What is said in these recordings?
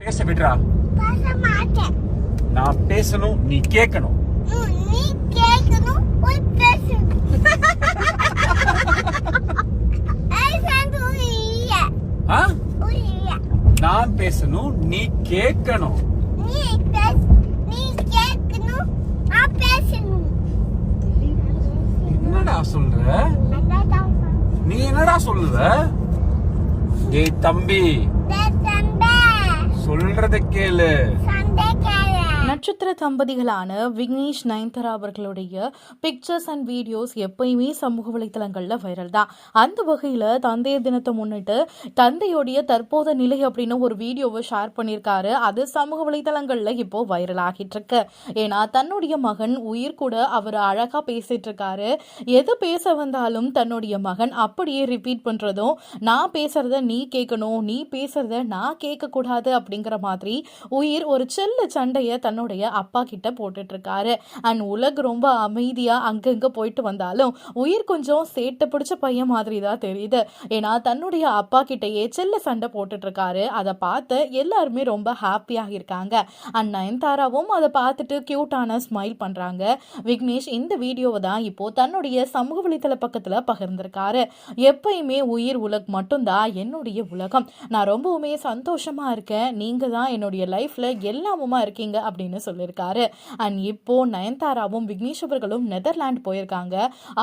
பேச விடுறா. பேச மாட்டேன். நான் பேசணும், நீ கேட்கணும். நீ கேட்கணும், போய் பேசு. ஆ? நான் பேசணும், நீ கேட்கணும். நீ கேட்கணும், நான் பேசணும். என்னடா சொல்ற? நீ என்னடா சொல்லுவ? டேய் தம்பி, சொல்றத கேளு. நட்சத்திர தம்பதிகளான விக்னேஷ் நயன்தாரா அவர்களுடைய பிக்சர்ஸ் அண்ட் வீடியோஸ் எப்பயுமே சமூக வலைத்தளங்கள்ல வைரல் தான். அந்த வகையில தந்தையர் தினத்தை முன்னிட்டு தந்தையோடைய தற்போத நிலை அப்படின்னு ஒரு வீடியோவை ஷேர் பண்ணியிருக்காரு. அது சமூக வலைத்தளங்கள்ல இப்போ வைரல் ஆகிட்டு இருக்கு. ஏன்னா தன்னுடைய மகன் உயிர் கூட அவர் அழகா பேசிட்டு இருக்காரு. எது பேச வந்தாலும் தன்னுடைய மகன் அப்படியே ரிப்பீட் பண்றதும், நான் பேசுறத நீ கேட்கணும், நீ பேசுறத நான் கேட்க கூடாது அப்படிங்கிற மாதிரி உயிர் ஒரு செல்ல சண்டைய தன்னுடைய அப்பா கிட்ட போட்டுட்டு இருக்காரு. அண்ட் உலக ரொம்ப அமைதியா அங்கங்க போயிட்டு வந்தாலும் உயிர் கொஞ்சம் சேட்டை பிடிச்ச பையன் மாதிரி தான் தெரியுது. ஏன்னா தன்னுடைய அப்பா கிட்டயே செல்ல சண்டை போட்டுட்டு இருக்காரு. அதை பார்த்து எல்லாருமே ரொம்ப ஹாப்பியாக இருக்காங்க. அண்ட் நயன்தாராவும் அதை பார்த்துட்டு கியூட்டான ஸ்மைல் பண்றாங்க. விக்னேஷ் இந்த வீடியோவை தான் இப்போ தன்னுடைய சமூக வலைத்தள பக்கத்துல பகிர்ந்திருக்காரு. எப்பயுமே உயிர் உலகம் மட்டும்தான் என்னுடைய உலகம். நான் ரொம்பவுமே சந்தோஷமா இருக்கேன். நீங்க தான் என்னுடைய லைஃப்ல எல்லாமுமா இருக்கீங்க அப்படின்னு சொல்லியிருக்காரு. அண்ட் இப்போ நயன்தாராவும் விக்னேஷ் அவர்களும் நெதர்லாந்து போயிருக்காங்க.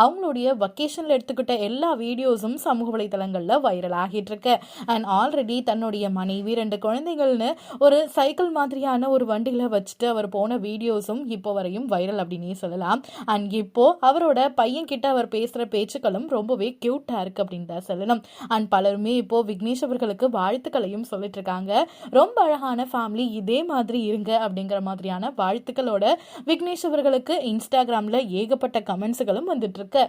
அவங்களுடைய வக்கேஷன்ல எடுத்துக்கிட்ட எல்லா வீடியோஸும் சமூக வலைதளங்கள்ல வைரல் ஆகிட்டு இருக்கு. அண்ட் ஆல்ரெடி தன்னுடைய மனைவி 2 குழந்தைகள்னு ஒரு சைக்கிள் மாதிரியான ஒரு வண்டியில வச்சுட்டு அவர் போன வீடியோஸும் இப்போ வரையும் வைரல் அப்படின்னே சொல்லலாம். அண்ட் இப்போ அவரோட பையன் கிட்ட அவர் பேசுற பேச்சுக்களும் ரொம்பவே கியூட்டா இருக்கு அப்படின்னு தான் சொல்லணும். அண்ட் பலருமே இப்போ விக்னேஷ் அவர்களுக்கு வாழ்த்துக்களையும் சொல்லிட்டு இருக்காங்க. ரொம்ப அழகான ஃபேமிலி, இதே மாதிரி இருங்க அப்படிங்கிற மாதிரியான வாழ்த்துக்களோட விக்னேஷ் அவர்களுக்கு இன்ஸ்டாகிராம்ல ஏகப்பட்ட கமெண்ட்ஸ்களும் வந்துட்டு இருக்கு.